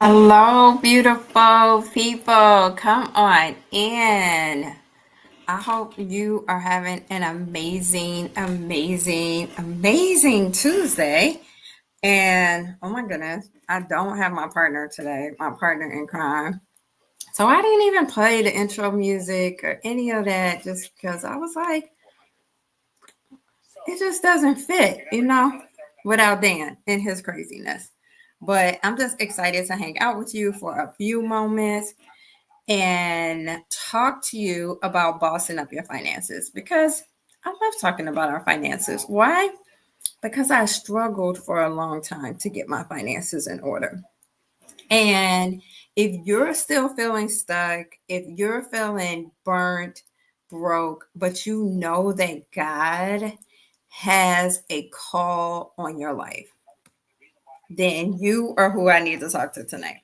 Hello, beautiful people. Come on in. I hope you are having an amazing Tuesday. And oh my goodness, I don't have my partner today, my partner in crime. So I didn't even play the intro music or any of that just because I was like, it just doesn't fit, without Dan and his craziness. But I'm just excited to hang out with you for a few moments and talk to you about bossing up your finances because I love talking about our finances. Why? Because I struggled for a long time to get my finances in order. And if you're still feeling stuck, if you're feeling burnt, broke, but you know that God has a call on your life, then you are who I need to talk to tonight.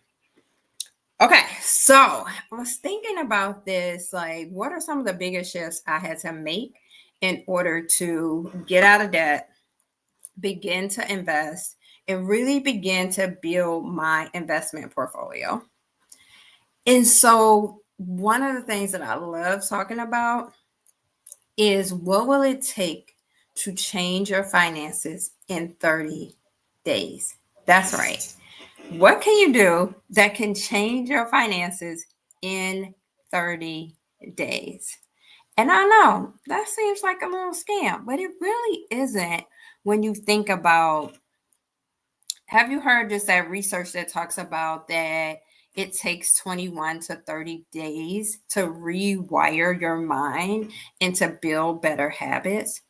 Okay, so I was thinking about this. Like, what are some of the biggest shifts I had to make in order to get out of debt, begin to invest, and really begin to build my investment portfolio? And so, one of the things that I love talking about is what will it take to change your finances in 30 days? That's right. What can you do that can change your finances in 30 days? And I know that seems like a little scam, but it really isn't when you think about. Have you heard just that research that talks about that it takes 21 to 30 days to rewire your mind and to build better habits?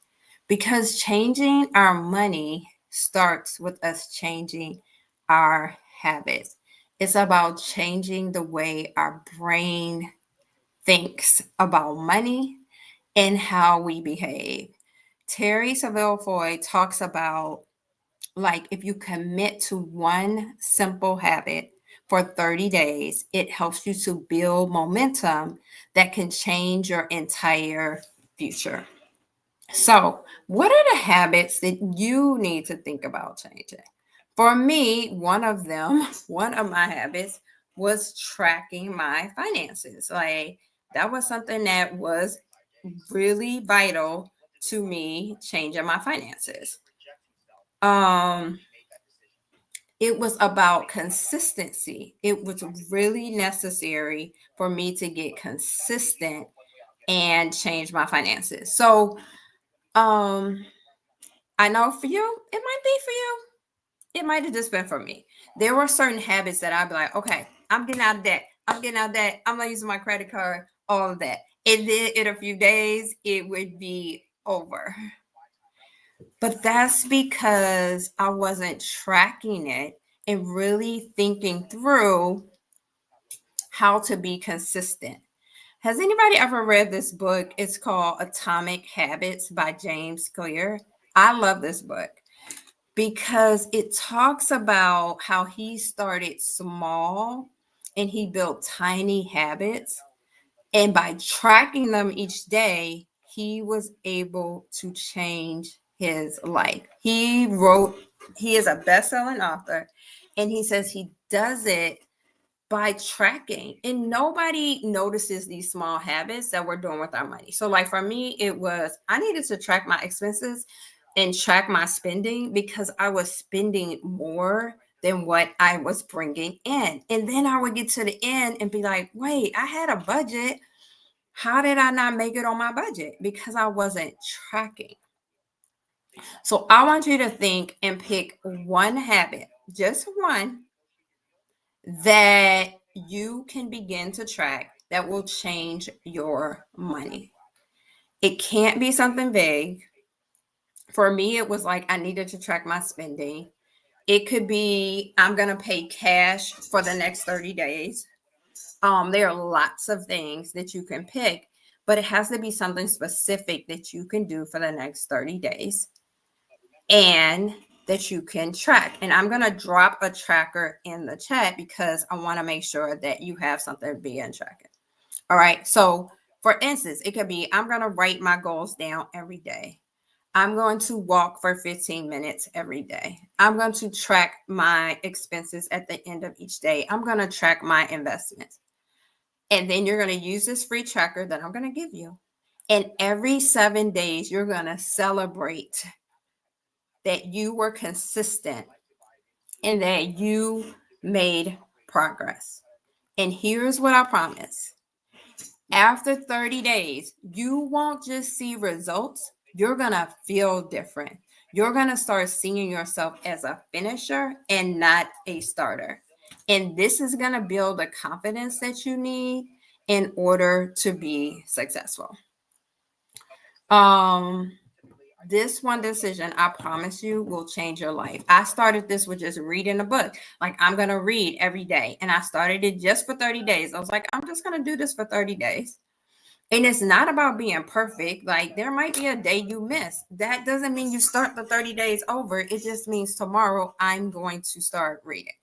Because changing our money starts with us changing our habits. It's about changing the way our brain thinks about money and how we behave. Terry Saville Foy talks about, like, if you commit to one simple habit for 30 days, it helps you to build momentum that can change your entire future. So, what are the habits that you need to think about changing? For me, one of them, one of my habits was tracking my finances. Like, that was something that was really vital to me changing my finances. Um, it was about consistency. It was really necessary for me to get consistent and change my finances. So, um, I know for you, it might be for you. It might have just been for me. There were certain habits that I'd be like, okay, I'm getting out of debt. I'm getting out of debt. I'm not using my credit card, all of that. And then in a few days, it would be over. But that's because I wasn't tracking it and really thinking through how to be consistent. Has anybody ever read this book? It's called Atomic Habits by James Clear. I love this book because it talks about how he started small and he built tiny habits. And by tracking them each day, he was able to change his life. He is a best selling author, and he says he does it by tracking. And nobody notices these small habits that we're doing with our money. So, like for me, it was I needed to track my expenses and track my spending because I was spending more than what I was bringing in. And then I would get to the end and be like, wait, I had a budget. How did I not make it on my budget? Because I wasn't tracking. So I want you to think and pick one habit, just one, that you can begin to track that will change your money. It can't be something vague. For me, it was like I needed to track my spending. It could be I'm going to pay cash for the next 30 days. There are lots of things that you can pick, but it has to be something specific that you can do for the next 30 days and that you can track. And I'm going to drop a tracker in the chat because I want to make sure that you have something to be in tracking. All right. So, for instance, it could be I'm going to write my goals down every day. I'm going to walk for 15 minutes every day. I'm going to track my expenses at the end of each day. I'm going to track my investments. And then you're going to use this free tracker that I'm going to give you. And every 7 days, you're going to celebrate that you were consistent and that you made progress. And here's what I promise. After 30 days, you won't just see results, you're going to feel different. You're going to start seeing yourself as a finisher and not a starter. And this is going to build the confidence that you need in order to be successful. This one decision, I promise you, will change your life. I started this with just reading a book. Like, I'm going to read every day. And I started it just for 30 days. I was like, I'm just going to do this for 30 days. And it's not about being perfect. Like, there might be a day you miss. That doesn't mean you start the 30 days over. It just means tomorrow I'm going to start reading.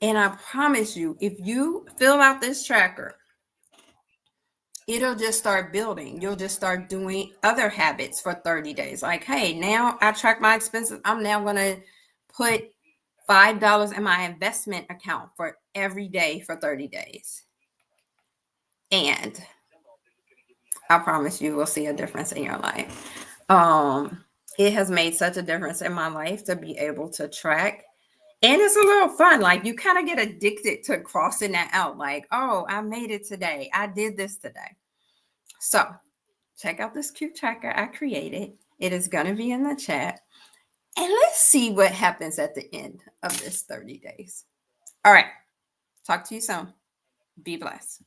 And I promise you, if you fill out this tracker, it'll just start building. You'll just start doing other habits for 30 days. Like, hey, now I track my expenses. I'm now going to put $5 in my investment account for every day for 30 days. And I promise you will see a difference in your life. It has made such a difference in my life to be able to track. And it's a little fun. Like, you kind of get addicted to crossing that out. Like, oh, I made it today. I did this today. So check out this cute tracker I created. It is going to be in the chat. And let's see what happens at the end of this 30 days. All right. Talk to you soon. Be blessed.